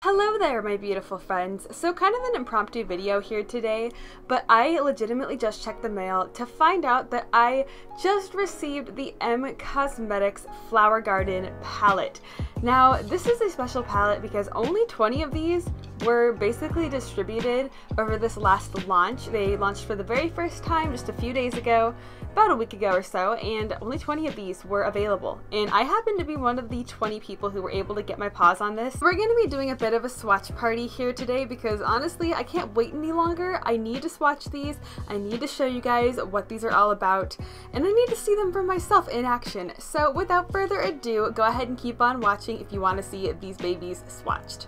Hello there, my beautiful friends. So kind of an impromptu video here today, but I legitimately just checked the mail to find out that I just received the Emme Cosmetics Flower Garden palette. Now, this is a special palette because only 20 of these were basically distributed over this last launch. They launched for the very first time just a few days ago, about a week ago or so, and only 20 of these were available. And I happen to be one of the 20 people who were able to get my paws on this. We're going to be doing a bit of a swatch party here today because honestly, I can't wait any longer. I need to swatch these. I need to show you guys what these are all about, and I need to see them for myself in action. So without further ado, go ahead and keep on watching if you want to see these babies swatched.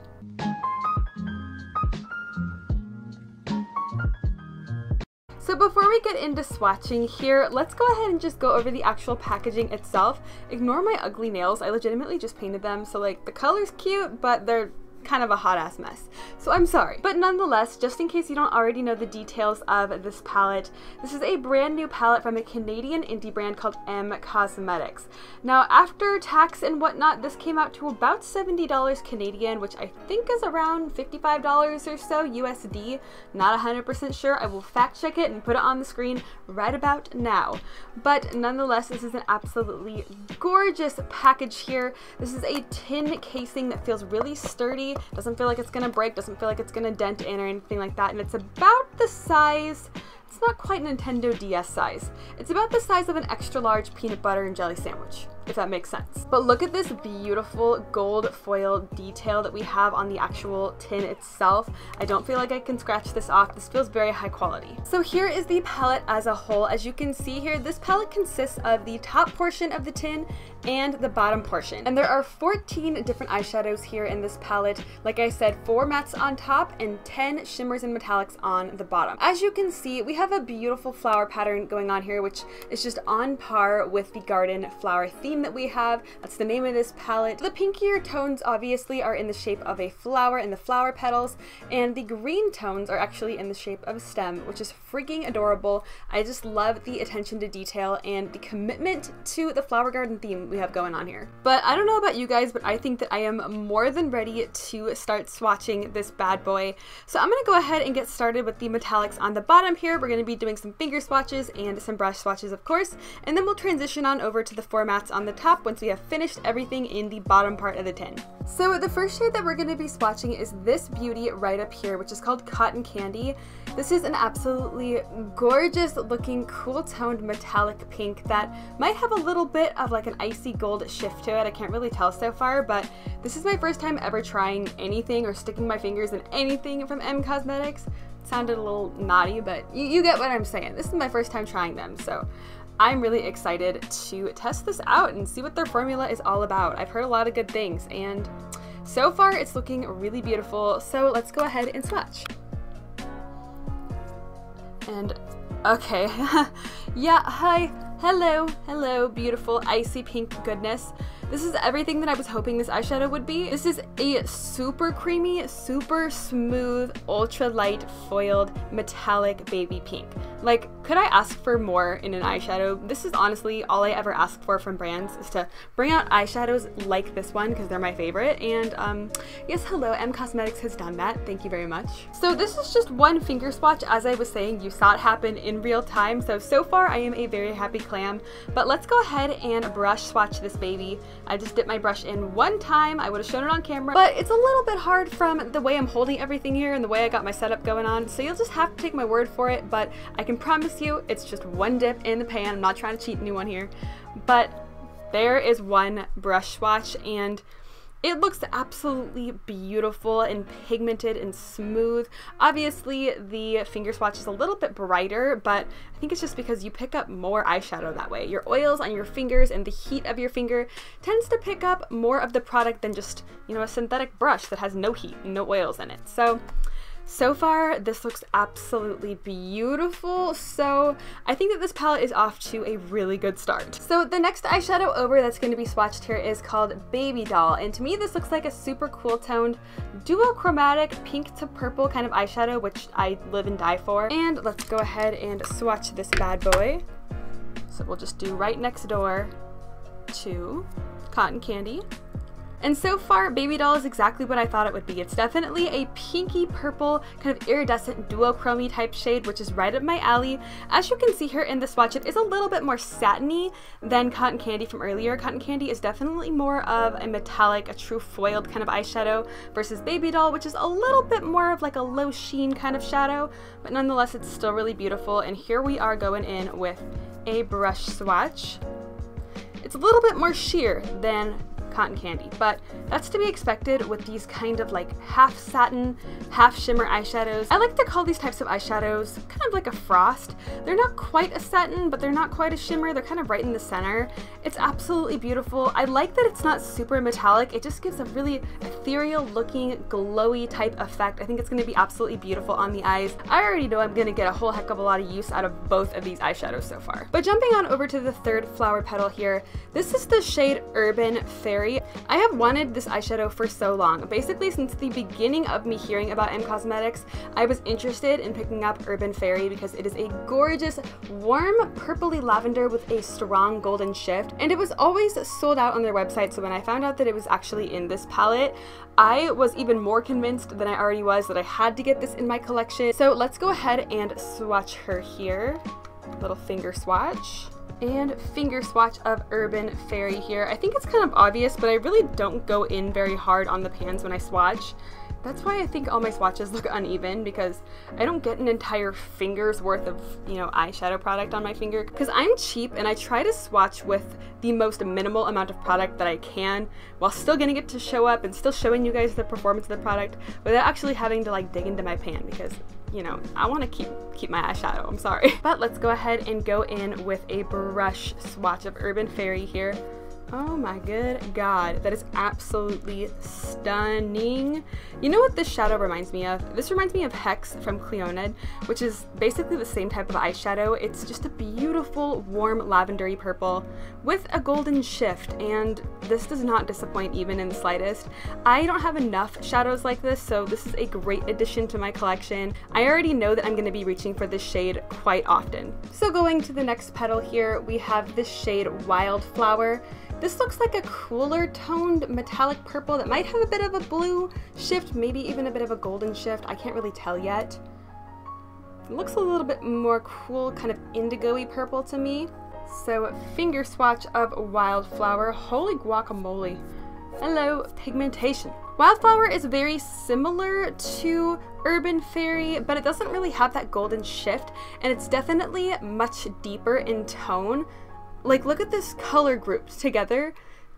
So before we get into swatching here, let's go ahead and just go over the actual packaging itself. Ignore my ugly nails, I legitimately just painted them, so like the color's cute, but they're kind of a hot ass mess. So I'm sorry. But nonetheless, just in case you don't already know the details of this palette, this is a brand new palette from a Canadian indie brand called Emme Cosmetics. Now after tax and whatnot, this came out to about $70 Canadian, which I think is around $55 or so USD. Not 100% sure. I will fact check it and put it on the screen right about now. But nonetheless, this is an absolutely gorgeous package here. This is a tin casing that feels really sturdy. Doesn't feel like it's gonna break, doesn't feel like it's gonna dent in or anything like that, and it's about the size, it's not quite Nintendo DS size. It's about the size of an extra large peanut butter and jelly sandwich, if that makes sense. But look at this beautiful gold foil detail that we have on the actual tin itself. I don't feel like I can scratch this off. This feels very high quality. So here is the palette as a whole. As you can see here, this palette consists of the top portion of the tin and the bottom portion. And there are 14 different eyeshadows here in this palette. Like I said, 4 mattes on top and 10 shimmers and metallics on the bottom. As you can see, we have a beautiful flower pattern going on here, which is just on par with the garden flower theme that we have. That's the name of this palette. The pinkier tones obviously are in the shape of a flower and the flower petals, and the green tones are actually in the shape of a stem, which is freaking adorable. I just love the attention to detail and the commitment to the flower garden theme we have going on here. But I don't know about you guys, but I think that I am more than ready to start swatching this bad boy. So I'm gonna go ahead and get started with the metallics on the bottom here. We're gonna be doing some finger swatches and some brush swatches, of course, and then we'll transition on over to the 4 mattes on the top once we have finished everything in the bottom part of the tin. So the first shade that we're going to be swatching is this beauty right up here, which is called Cotton Candy. This is an absolutely gorgeous looking cool toned metallic pink that might have a little bit of like an icy gold shift to it. I can't really tell so far, but this is my first time ever trying anything or sticking my fingers in anything from Emme Cosmetics. Sounded a little naughty, but you get what I'm saying. This is my first time trying them, so I'm really excited to test this out and see what their formula is all about. I've heard a lot of good things, and so far it's looking really beautiful, so let's go ahead and swatch. And okay, yeah, hi, hello, beautiful icy pink goodness. This is everything that I was hoping this eyeshadow would be. This is a super creamy, super smooth, ultra light foiled metallic baby pink. Like, could I ask for more in an eyeshadow? This is honestly all I ever ask for from brands, is to bring out eyeshadows like this one because they're my favorite. And yes, hello, Emme Cosmetics has done that. Thank you very much. So this is just one finger swatch. As I was saying, you saw it happen in real time. So far I am a very happy clam, but let's go ahead and brush swatch this baby. I just dipped my brush in one time. I would have shown it on camera, but it's a little bit hard from the way I'm holding everything here and the way I got my setup going on, so you'll just have to take my word for it, but I can promise you it's just one dip in the pan. I'm not trying to cheat anyone here, but there is one brush swatch, and it looks absolutely beautiful and pigmented and smooth. Obviously, the finger swatch is a little bit brighter, but I think it's just because you pick up more eyeshadow that way. Your oils on your fingers and the heat of your finger tends to pick up more of the product than just, you know, a synthetic brush that has no heat and no oils in it. So far, this looks absolutely beautiful, so I think that this palette is off to a really good start. So the next eyeshadow over that's going to be swatched here is called Baby Doll, and to me this looks like a super cool toned duochromatic pink to purple kind of eyeshadow, which I live and die for. And let's go ahead and swatch this bad boy. So we'll just do right next door to Cotton Candy. And so far, Baby Doll is exactly what I thought it would be. It's definitely a pinky purple, kind of iridescent duochrome type shade, which is right up my alley. As you can see here in the swatch, it is a little bit more satiny than Cotton Candy from earlier. Cotton Candy is definitely more of a metallic, a true foiled kind of eyeshadow versus Baby Doll, which is a little bit more of like a low sheen kind of shadow, but nonetheless, it's still really beautiful. And here we are going in with a brush swatch. It's a little bit more sheer than Cotton Candy, but that's to be expected with these kind of like half satin, half shimmer eyeshadows. I like to call these types of eyeshadows kind of like a frost. They're not quite a satin, but they're not quite a shimmer. They're kind of right in the center. It's absolutely beautiful. I like that it's not super metallic. It just gives a really ethereal looking, glowy type effect. I think it's going to be absolutely beautiful on the eyes. I already know I'm going to get a whole heck of a lot of use out of both of these eyeshadows so far. But jumping on over to the third flower petal here, this is the shade Urban Fairy. I have wanted this eyeshadow for so long. Basically, since the beginning of me hearing about Emme Cosmetics, I was interested in picking up Urban Fairy because it is a gorgeous, warm, purpley lavender with a strong golden shift, and it was always sold out on their website, so when I found out that it was actually in this palette, I was even more convinced than I already was that I had to get this in my collection. So let's go ahead and swatch her here. Little finger swatch. And finger swatch of Urban Fairy here. I think it's kind of obvious, but I really don't go in very hard on the pans when I swatch. That's why I think all my swatches look uneven, because I don't get an entire finger's worth of, eyeshadow product on my finger. Because I'm cheap and I try to swatch with the most minimal amount of product that I can while still getting it to show up and still showing you guys the performance of the product without actually having to like dig into my pan, because I want to keep my eyeshadow, I'm sorry. But let's go ahead and go in with a brush swatch of Urban Fairy here. Oh my good god, that is absolutely stunning. You know what this shadow reminds me of? This reminds me of Hex from Cleonid, which is basically the same type of eyeshadow. It's just a beautiful, warm, lavendery purple with a golden shift, and this does not disappoint even in the slightest. I don't have enough shadows like this, so this is a great addition to my collection. I already know that I'm going to be reaching for this shade quite often. So going to the next petal here, we have this shade Wildflower. This looks like a cooler toned metallic purple that might have a bit of a blue shift, maybe even a bit of a golden shift. I can't really tell yet. It looks a little bit more cool, kind of indigo-y purple to me. So finger swatch of Wildflower. Holy guacamole. Hello, pigmentation. Wildflower is very similar to Urban Fairy, but it doesn't really have that golden shift, and it's definitely much deeper in tone. Like, look at this color group together.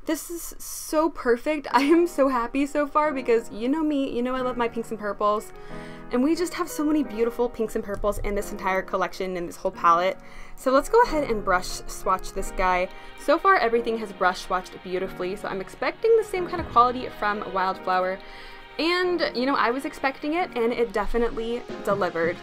This is so perfect. I am so happy so far because you know me, you know I love my pinks and purples, and we just have so many beautiful pinks and purples in this entire collection, in this whole palette. So let's go ahead and brush swatch this guy. So far everything has brush swatched beautifully, so I'm expecting the same kind of quality from Wildflower. And I was expecting it, and it definitely delivered.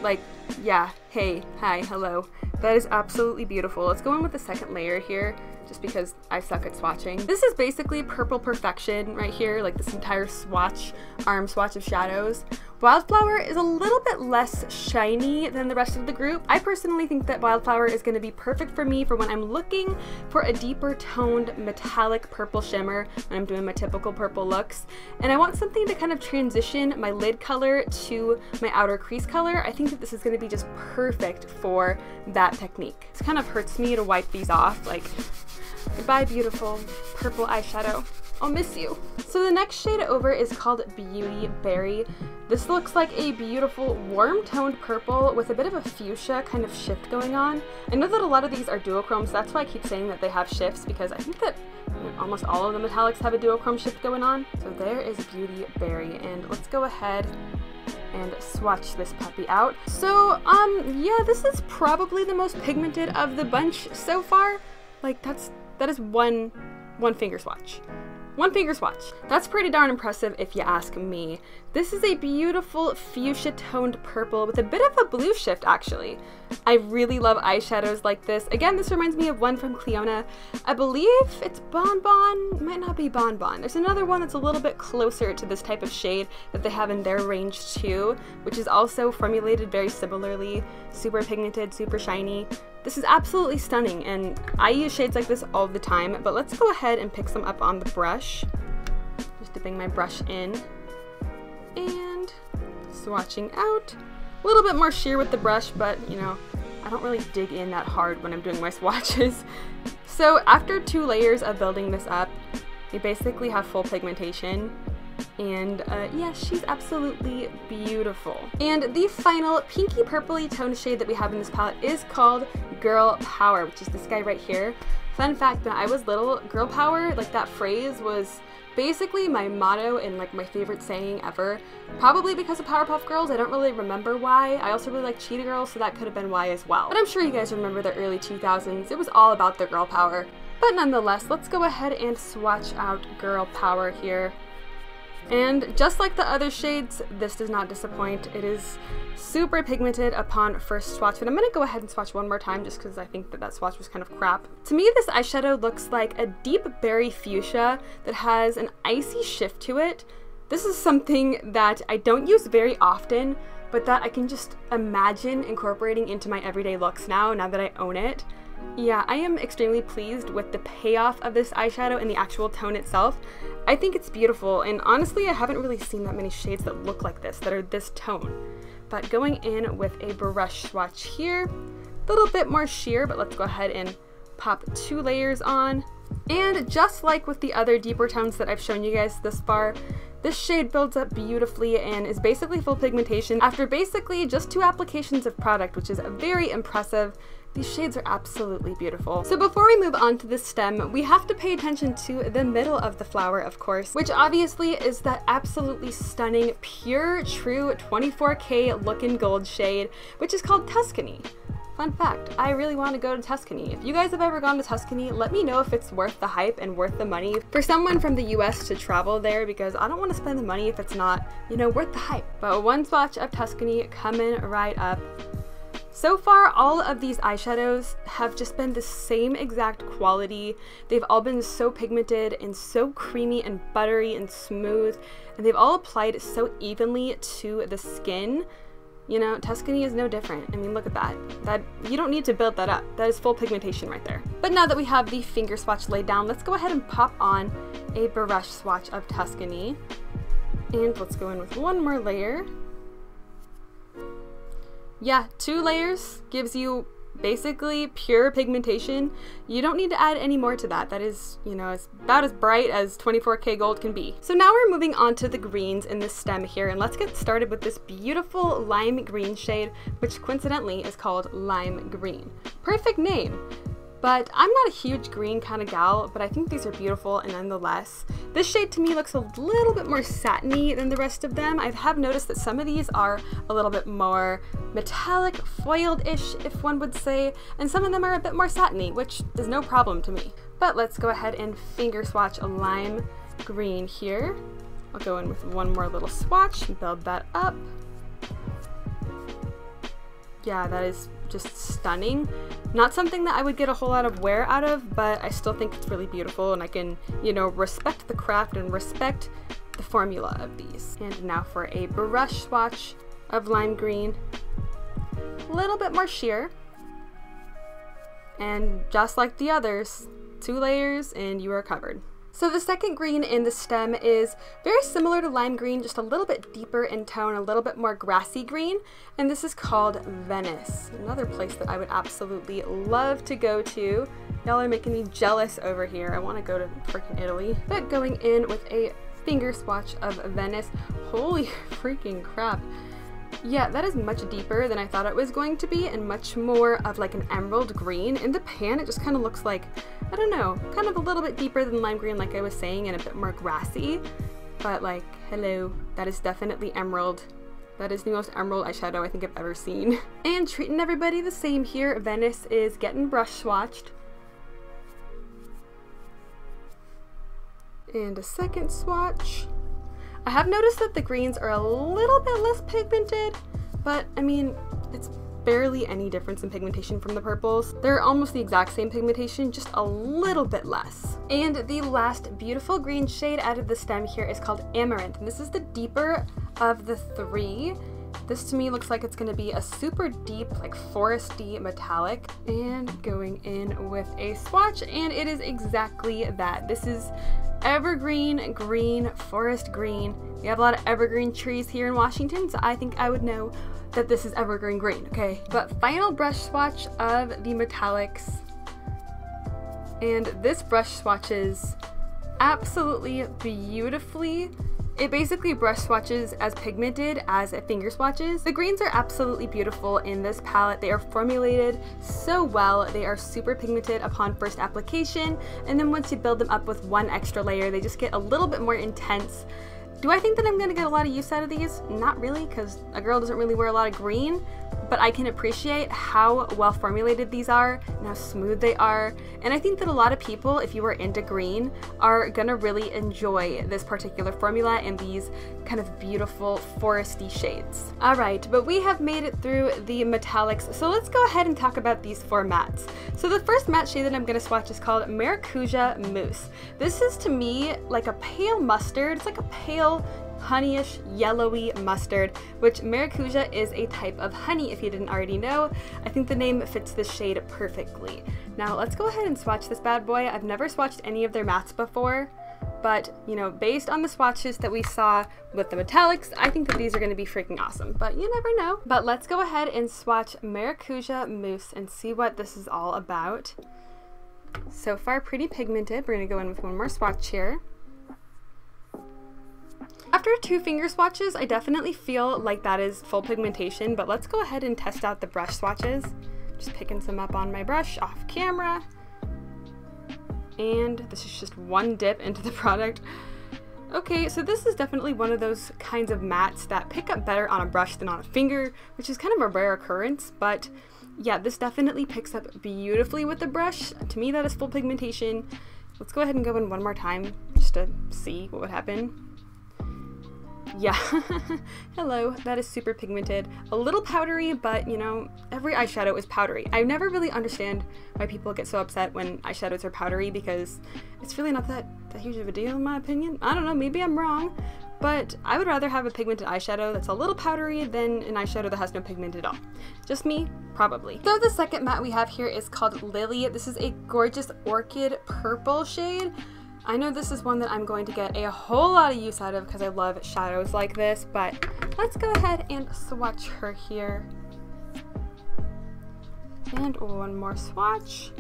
Like, yeah, hey, hi, hello. That is absolutely beautiful. Let's go in with the second layer here, just because I suck at swatching. This is basically purple perfection right here, like this entire swatch, arm swatch of shadows. Wildflower is a little bit less shiny than the rest of the group. I personally think that Wildflower is going to be perfect for me for when I'm looking for a deeper toned metallic purple shimmer when I'm doing my typical purple looks. And I want something to kind of transition my lid color to my outer crease color. I think that this is going to be just perfect for that technique. It kind of hurts me to wipe these off, like, goodbye beautiful purple eyeshadow. I'll miss you. So the next shade over is called Beauty Berry. This looks like a beautiful warm toned purple with a bit of a fuchsia kind of shift going on. I know that a lot of these are duochromes, that's why I keep saying that they have shifts, because I think that almost all of the metallics have a duochrome shift going on. So there is Beauty Berry, and let's go ahead and swatch this puppy out. So yeah, this is probably the most pigmented of the bunch so far. Like, that is one finger swatch. One finger swatch. That's pretty darn impressive if you ask me. This is a beautiful fuchsia toned purple with a bit of a blue shift actually. I really love eyeshadows like this. Again, this reminds me of one from Cleona. I believe it's Bonbon. It might not be Bonbon. There's another one that's a little bit closer to this type of shade that they have in their range too, which is also formulated very similarly. Super pigmented, super shiny. This is absolutely stunning, and I use shades like this all the time, but let's go ahead and pick some up on the brush. dipping my brush in and swatching out. A little bit more sheer with the brush, but you know, I don't really dig in that hard when I'm doing my swatches. So after 2 layers of building this up, you basically have full pigmentation. And yeah, she's absolutely beautiful. And the final pinky purpley tone shade that we have in this palette is called Girl Power, which is this guy right here. Fun fact, when I was little, girl power, like that phrase was basically my motto and like my favorite saying ever. Probably because of Powerpuff Girls, I don't really remember why. I also really like Cheetah Girls, so that could have been why as well. But I'm sure you guys remember the early 2000s. It was all about the girl power. But nonetheless, let's go ahead and swatch out Girl Power here. And just like the other shades, this does not disappoint. It is super pigmented upon first swatch, but I'm gonna go ahead and swatch one more time just because I think that that swatch was kind of crap. To me, this eyeshadow looks like a deep berry fuchsia that has an icy shift to it. This is something that I don't use very often, but that I can just imagine incorporating into my everyday looks now that I own it. Yeah, I am extremely pleased with the payoff of this eyeshadow and the actual tone itself. I think it's beautiful, and honestly, I haven't really seen that many shades that look like this, that are this tone. But going in with a brush swatch here, a little bit more sheer, but let's go ahead and pop 2 layers on. And just like with the other deeper tones that I've shown you guys this far, this shade builds up beautifully and is basically full pigmentation after basically just 2 applications of product, which is very impressive. These shades are absolutely beautiful. So before we move on to the stem, we have to pay attention to the middle of the flower, of course, which obviously is that absolutely stunning, pure, true 24K looking gold shade, which is called Tuscany. Fun fact, I really want to go to Tuscany. If you guys have ever gone to Tuscany, let me know if it's worth the hype and worth the money for someone from the US to travel there, because I don't want to spend the money if it's not, you know, worth the hype. But one swatch of Tuscany coming right up. So far, all of these eyeshadows have just been the same exact quality. They've all been so pigmented and so creamy and buttery and smooth, and they've all applied so evenly to the skin. You know, Tuscany is no different. I mean, look at that. You don't need to build that up. That is full pigmentation right there. But now that we have the finger swatch laid down, let's go ahead and pop on a brush swatch of Tuscany. And let's go in with one more layer. Yeah, 2 layers gives you basically pure pigmentation. You don't need to add any more to that. That is, you know, it's about as bright as 24K gold can be. So now we're moving on to the greens in the stem here, and let's get started with this beautiful lime green shade, which coincidentally is called Lime Green. Perfect name. But I'm not a huge green kind of gal, but I think these are beautiful and nonetheless. This shade to me looks a little bit more satiny than the rest of them. I have noticed that some of these are a little bit more metallic, foiled-ish, if one would say, and some of them are a bit more satiny, which is no problem to me. But let's go ahead and finger swatch a lime green here. I'll go in with one more little swatch and build that up. Yeah, that is just stunning. Not something that I would get a whole lot of wear out of, but I still think it's really beautiful, and I can, you know, respect the craft and respect the formula of these. And now for a brush swatch of lime green. A little bit more sheer. And just like the others, 2 layers and you are covered. So the second green in the stem is very similar to lime green, just a little bit deeper in tone, a little bit more grassy green, and this is called Venice, another place that I would absolutely love to go to. Y'all are making me jealous over here. I want to go to freaking Italy. But going in with a finger swatch of Venice, holy freaking crap. Yeah, that is much deeper than I thought it was going to be, and much more of like an emerald green. In the pan, it just kind of looks like, I don't know, kind of a little bit deeper than lime green like I was saying, and a bit more grassy. But like, hello, that is definitely emerald. That is the most emerald eyeshadow I think I've ever seen. And treating everybody the same here, Venice is getting brush swatched. And a second swatch. I have noticed that the greens are a little bit less pigmented, but I mean, it's barely any difference in pigmentation from the purples. They're almost the exact same pigmentation, just a little bit less. And the last beautiful green shade out of the stem here is called Amaranth, and this is the deeper of the 3. This to me looks like it's going to be a super deep, like foresty metallic. And going in with a swatch, and it is exactly that. This is evergreen green, forest green. We have a lot of evergreen trees here in Washington, so I think I would know that this is evergreen green, okay? But final brush swatch of the metallics. And this brush swatches absolutely beautifully. It basically brush swatches as pigmented as it finger swatches. The greens are absolutely beautiful in this palette. They are formulated so well. They are super pigmented upon first application, and then once you build them up with one extra layer, they just get a little bit more intense. Do I think that I'm gonna get a lot of use out of these? Not really, because a girl doesn't really wear a lot of green, but I can appreciate how well formulated these are and how smooth they are. And I think that a lot of people, if you are into green, are gonna really enjoy this particular formula and these kind of beautiful foresty shades. All right, but we have made it through the metallics, so let's go ahead and talk about these 4 mattes. So the first matte shade that I'm gonna swatch is called Maracuja Mousse. This is to me like a pale mustard. It's like a pale honeyish yellowy mustard, which maracuja is a type of honey if you didn't already know. I think the name fits this shade perfectly. Now let's go ahead and swatch this bad boy. I've never swatched any of their mattes before, but you know, based on the swatches that we saw with the metallics, I think that these are going to be freaking awesome, but you never know. But let's go ahead and swatch Maracuja Mousse and see what this is all about. So far pretty pigmented. We're going to go in with one more swatch here. After 2 finger swatches, I definitely feel like that is full pigmentation, but let's go ahead and test out the brush swatches. Just picking some up on my brush off camera. And this is just one dip into the product. Okay, so this is definitely one of those kinds of mattes that pick up better on a brush than on a finger, which is kind of a rare occurrence, but yeah, this definitely picks up beautifully with the brush. To me, that is full pigmentation. Let's go ahead and go in one more time just to see what would happen. Yeah, hello, that is super pigmented. A little powdery, but you know, every eyeshadow is powdery. I never really understand why people get so upset when eyeshadows are powdery, because it's really not that huge of a deal in my opinion. I don't know, maybe I'm wrong, but I would rather have a pigmented eyeshadow that's a little powdery than an eyeshadow that has no pigment at all. Just me? Probably. So the second matte we have here is called Lily. This is a gorgeous orchid purple shade. I know this is one that I'm going to get a whole lot of use out of because I love shadows like this, but let's go ahead and swatch her here. And one more swatch.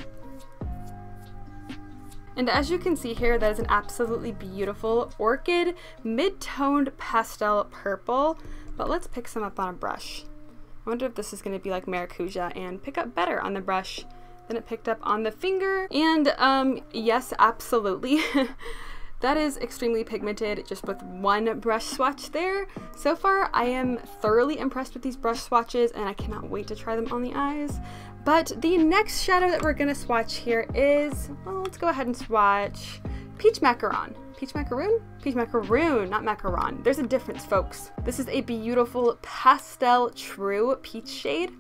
And as you can see here, that is an absolutely beautiful orchid mid-toned pastel purple, but let's pick some up on a brush. I wonder if this is going to be like maracuja and pick up better on the brush than it picked up on the finger. And yes, absolutely. That is extremely pigmented just with one brush swatch there. So far, I am thoroughly impressed with these brush swatches and I cannot wait to try them on the eyes. But the next shadow that we're gonna swatch here is, well, let's go ahead and swatch Peach Macaron. Peach Macaroon? Peach Macaroon, not macaron. There's a difference, folks. This is a beautiful pastel true peach shade.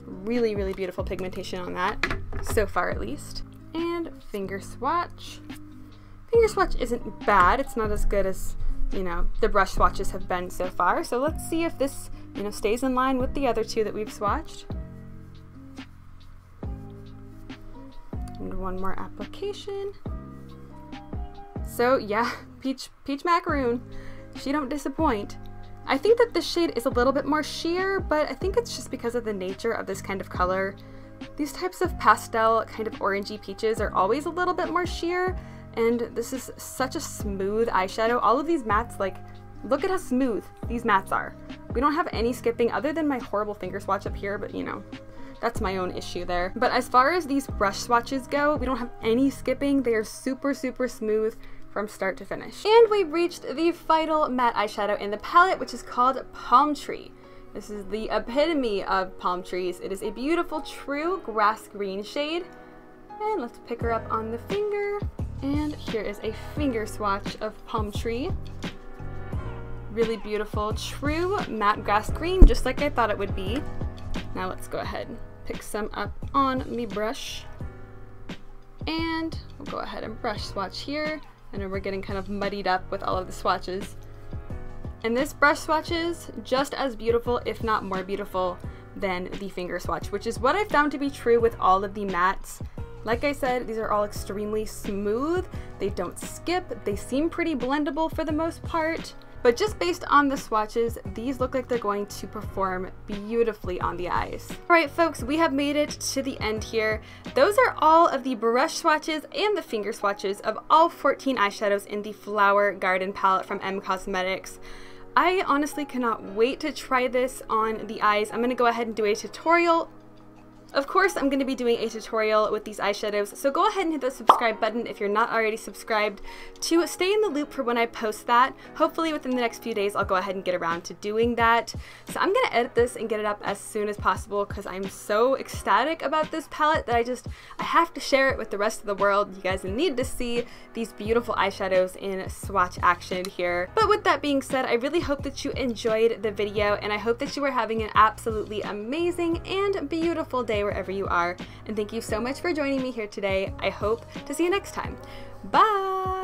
Really, really beautiful pigmentation on that, so far at least. And finger swatch. Finger swatch isn't bad. It's not as good as, you know, the brush swatches have been so far. So let's see if this, you know, stays in line with the other 2 that we've swatched. And one more application. So yeah, Peach Macaroon. She don't disappoint. I think that this shade is a little bit more sheer, but I think it's just because of the nature of this kind of color. These types of pastel kind of orangey peaches are always a little bit more sheer, and this is such a smooth eyeshadow. All of these mattes, like, look at how smooth these mattes are. We don't have any skipping other than my horrible finger swatch up here, but you know, that's my own issue there. But as far as these brush swatches go, we don't have any skipping. They are super, super smooth from start to finish. And we've reached the final matte eyeshadow in the palette, which is called Palm Tree. This is the epitome of palm trees. It is a beautiful true grass green shade. And let's pick her up on the finger. And here is a finger swatch of Palm Tree. Really beautiful true matte grass green, just like I thought it would be. Now let's go ahead and pick some up on me brush. And we'll go ahead and brush swatch here. I know we're getting kind of muddied up with all of the swatches. And this brush swatch is just as beautiful, if not more beautiful, than the finger swatch, which is what I found to be true with all of the mattes. Like I said, these are all extremely smooth, they don't skip, they seem pretty blendable for the most part. But just based on the swatches, these look like they're going to perform beautifully on the eyes. Alright folks, we have made it to the end here. Those are all of the brush swatches and the finger swatches of all 14 eyeshadows in the Flower Garden palette from Emme Cosmetics. I honestly cannot wait to try this on the eyes. I'm going to go ahead and do a tutorial. Of course, I'm going to be doing a tutorial with these eyeshadows, so go ahead and hit the subscribe button if you're not already subscribed to stay in the loop for when I post that. Hopefully within the next few days, I'll go ahead and get around to doing that. So I'm going to edit this and get it up as soon as possible because I'm so ecstatic about this palette that I have to share it with the rest of the world. You guys need to see these beautiful eyeshadows in swatch action here. But with that being said, I really hope that you enjoyed the video, and I hope that you are having an absolutely amazing and beautiful day wherever you are, and thank you so much for joining me here today. I hope to see you next time. Bye!